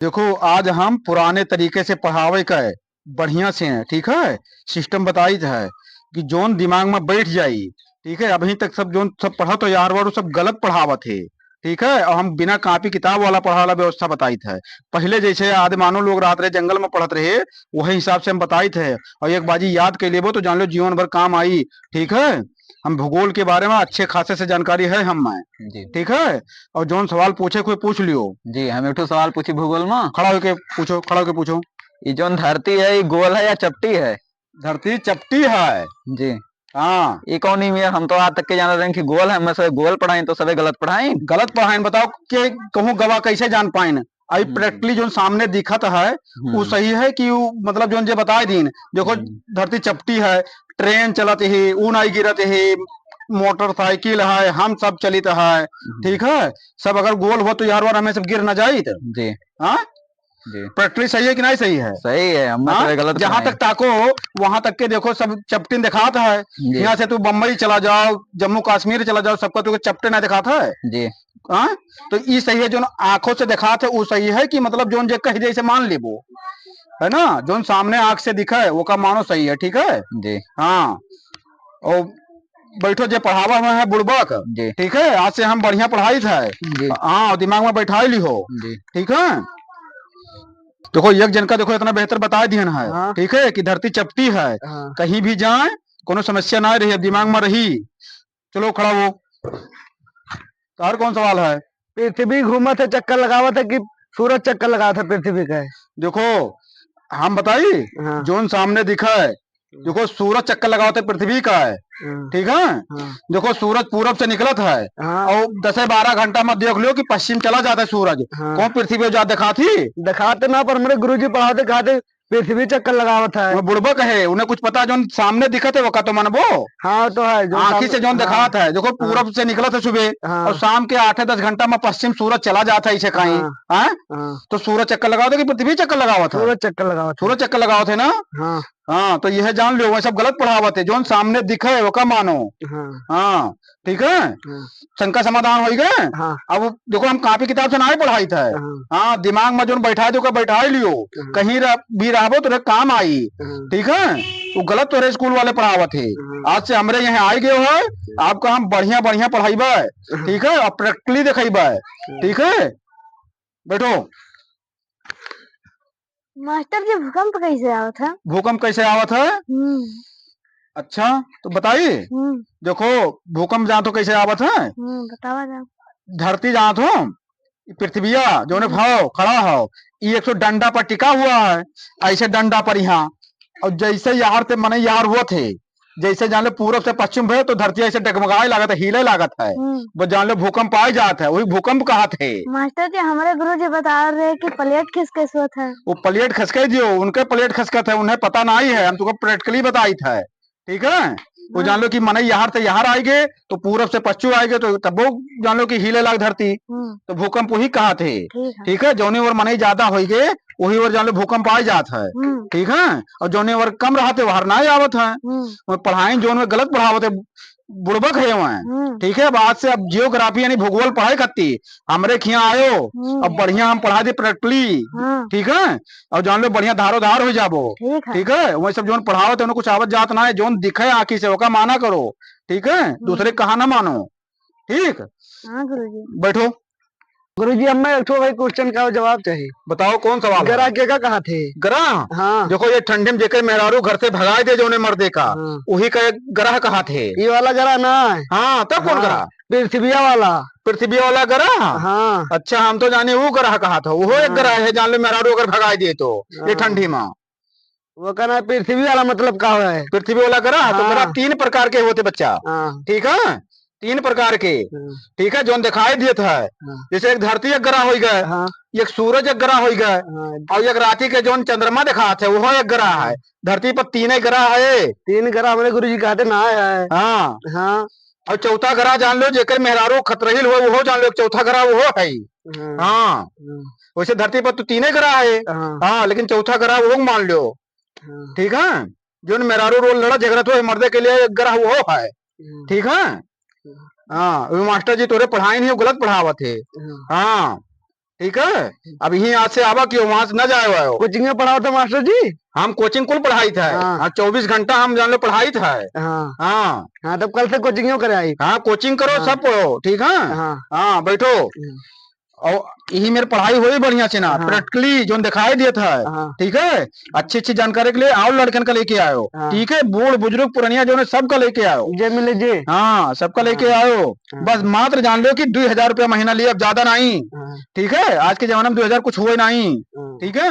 देखो आज हम पुराने तरीके से पढ़ावे का है। बढ़िया से है, ठीक है। सिस्टम बताई है कि जोन दिमाग में बैठ जाई। ठीक है, अभी तक सब जोन सब पढ़ा तो यार वार सब गलत पढ़ावत है। ठीक है, और हम बिना कॉपी किताब वाला पढ़ा वाला व्यवस्था बताई है। पहले जैसे आदिमानव लोग रात रहे जंगल में पढ़त रहे, वही हिसाब से हम बताई थे। और एक बाजी याद कर लेबो तो जान लो जीवन भर काम आई। ठीक है, हम भूगोल के बारे में अच्छे खासे से जानकारी है हम में। जी ठीक है, और जोन सवाल पूछे कोई पूछ लियो। जी हम एक ठो सवाल पूछी भूगोल में। खड़ा होके पूछो, खड़ा होके पूछो। ये जोन धरती है ये गोल है या चपटी है? धरती चपटी है। जी। हाँ। ये कौन ही में हम तो आज तक के जान रहे हैं कि गोल है, मैं सब गोल पढ़ाई तो सबे गलत पढ़ाई। गलत पढ़ाइन बताओ कि कहूँ गवाह कैसे जान पाइन। आई हम्म प्रैक्टिकली जो सामने दिखत है वो हम्म सही है कि वो मतलब जो जे बताए दीन। देखो हम्म धरती चपटी है, ट्रेन चलत है, ऊ नहीं गिरत है, मोटरसाइकिल है, हम सब चलित है। हम्म, ठीक है, सब अगर गोल हो तो यार वार हमें सब गिर न जाइत। जी हाँ, जी प्रैक्टिकली सही है कि नहीं सही है। सही है, हम हाँ, सबे गलत जहां पढ़ाई। तक ताको वहां तक के देखो सब चपटिन दिखाता है। जी यहाँ से तू बम्बई चला जाओ, जम्मू कश्मीर चला जाओ, सबका तुझे चपटे ना दिखाता है। जी हाँ, तो ये सही है, जो आंखों से दिखाते है वो सही है कि मतलब जोन जे कह दे इसे मान लेबो। है ना, जोन सामने आंख से दिखा है वो का मानो सही है। ठीक है। जी हाँ, और बैठो जे पढ़ावा हुआ है बुड़बक। जी ठीक है, आज से हम बढ़िया पढ़ाई था। जी हाँ, और दिमाग में बैठा ली हो। जी ठीक है, देखो एक जन का देखो इतना बेहतर बता दिया है। हाँ ठीक है, कि धरती चपटी है, हाँ कहीं भी जाए कोनो समस्या ना रही, दिमाग में रही। चलो खड़ा हो, तार कौन सवाल है। पृथ्वी घूमत है, चक्कर लगावत है कि सूरज चक्कर लगावत है पृथ्वी का है? देखो हम बताई, हाँ जोन सामने दिखा है। देखो सूरज चक्कर लगाते पृथ्वी का है। हाँ ठीक है, हाँ देखो सूरज पूरब से निकलत है, हाँ और 10 से 12 घंटा में देख लो कि पश्चिम चला जाता है सूरज। हाँ। कौन पृथ्वी पे जा दिखा थी। दिखाते ना, पर मेरे गुरुजी पढ़ाते कहते पृथ्वी चक्कर लगावत है। वो बुड़बक है, उन्हें कुछ पता जोन सामने दिखत है वो का तो मनबो। हाँ तो है जो आंखी सामने। से जोन हाँ दिखात है, देखो हाँ पूरब से निकलत है सुबह, और हाँ शाम के 8 10 घंटा में पश्चिम सूरज चला जाता है इसे कहीं। हाँ हाँ, हाँ। तो सूरज चक्कर लगाओ कि पृथ्वी चक्कर लगाओ था। सूरज चक्कर लगावत है। सूरज चक्कर लगाओ थे ना। हाँ हाँ, तो यह जान लो वह सब गलत पढ़ावत है, जोन सामने दिखे वो का मानो। हाँ हाँ, ठीक है, हाँ शंका समाधान हो गए। हाँ अब देखो हम कॉपी किताब से ना ही पढ़ाई था। हाँ हाँ, दिमाग में जो बैठा दो बैठा लियो, हाँ कहीं भी रहो तो काम आई। हाँ ठीक है, वो गलत तो स्कूल वाले पढ़ावत है। हाँ आज से हमरे यहाँ आई गए है, आपका हम बढ़िया बढ़िया पढ़ाईबा। ठीक है, और प्रैक्टिकली दिखेबा। ठीक है, बैठो। मास्टर जी भूकंप कैसे आया था? भूकंप कैसे आवत है। अच्छा, तो बताइए। हम्म देखो भूकंप जहाँ तो कैसे आवत है। बतावा जा। धरती जहाँ तो पृथ्विया जो ने भाव खड़ा हो, ये एक सौ डंडा पर टिका हुआ है। ऐसे डंडा पर यहाँ, और जैसे यार ते मने यार हुआ थे, जैसे जान लो पूरब से पश्चिम भे तो धरती ऐसे डगमगाए लागत है, हिले लागत है। वो जान लो भूकंप आ जाता है, वही भूकंप कहा थे। मास्टर जी हमारे गुरु जी बता रहे हैं कि प्लेट किसके सोत है? वो प्लेट खसके दियो, उनके प्लेट खसकत है, उन्हें पता नहीं है, हम तुमको प्रैक्टिकली बताई था। ठीक है, वो जान लो कि मने यहाँ से यहाँ आएंगे तो पूरब से पश्चिम आएंगे तो तब वो जान लो कि हिले लाग धरती, तो भूकंप वही कहा थे। ठीक है। ठीक है, जौनी ओर मने ज्यादा होगे वही ओर जान लो भूकंप आ जात है। ठीक है, और जौनी ओर कम रहते वहां ना आवत है। वो पढ़ाई जोन में गलत पढ़ावत है, बुड़बक है वहाँ। ठीक है, बाद से अब जियोग्राफी यानी भूगोल पढ़ाई करती हमरे खिया आयो, अब बढ़िया हम पढ़ा दे प्रैक्टिकली। ठीक है, और जान लो बढ़िया धारो धार हो जाबो। ठीक है, वही सब जोन पढ़ाओ तो कुछ आवत जात ना है, जोन दिखे आंखी से ओका माना करो। ठीक है, दूसरे कहा ना मानो। ठीक, हाँ गुरुजी। बैठो। गुरुजी अब मैं एक ठो भाई क्वेश्चन का जवाब चाहिए। बताओ कौन सवाल है। गरा के का कहा थे? ग्रह। हाँ देखो ये ठंडे में जेकर मेहरारू घर से भगाए दे जोने मर्दे का, हाँ। वही का एक ग्रह कहा थे। ये वाला गरा ना है? हाँ, तब कौन हाँ, ग्रह। पृथ्वी वाला। पृथ्वी वाला ग्रह। हाँ अच्छा, हम तो जाने वो ग्रह कहा था, वो एक ग्रह है जान लो मेहरारू अगर भगाए दिए तो ये ठंडी में। वो कहना पृथ्वी वाला मतलब का है? पृथ्वी वाला ग्रह तो ग्रह हाँ 3 प्रकार के होते बच्चा। हाँ ठीक है, 3 प्रकार के। हाँ ठीक है, जोन दिखाई देता है, हाँ जैसे एक धरती एक ग्रह हो गए, हाँ एक सूरज एक ग्रह हो गए, हाँ। और एक राति के जोन चंद्रमा दिखाते है वो एक ग्रह है। धरती पर 3 ग्रह है। 3 ग्रह हमारे गुरुजी कहते ना है। हाँ, हाँ और चौथा ग्रह जान लो जेकर मेहरारू खतरहिल हो वो जान लो, चौथा ग्रह वो है। हाँ हाँ, वैसे धरती पर तो 3 ग्रह है। हाँ हाँ, लेकिन चौथा ग्रह वो मान लो। हाँ ठीक है, जो मेहरारू रोल लड़ा झगड़ा तो मर्दे के लिए एक ग्रह वो है। ठीक है। हाँ, वो मास्टर जी तोरे पढ़ाई नहीं, वो गलत पढ़ावत है। हाँ, ठीक है। अब यही आज से आवा क्यों वहां से न जाए हुआ हो। कोचिंग में पढ़ाओ तो मास्टर जी। हम कोचिंग कुल पढ़ाई था। हाँ। हाँ 24 घंटा हम जान लो पढ़ाई था। हाँ हाँ हाँ, तब कल से कोचिंग करे आई। हाँ कोचिंग करो हाँ। सब पढ़ो ठीक है। हाँ हाँ बैठो और यही मेरी पढ़ाई हुई बढ़िया से ना हाँ। प्रैक्टिकली जो दिखाई दिया था। हाँ ठीक है अच्छी अच्छी जानकारी के लिए आओ लड़कन का लेके आयो। हाँ। ठीक है बूढ़ बुजुर्ग पुरानिया जो है सबका लेके आओ। जे मिले जे। हाँ सबका लेके हाँ। आओ। हाँ। बस मात्र जान लो कि 2000 रुपया महीना लिए अब ज्यादा नहीं। हाँ। ठीक है आज के जमाने में 2000 कुछ हुए नहीं। हाँ। ठीक है।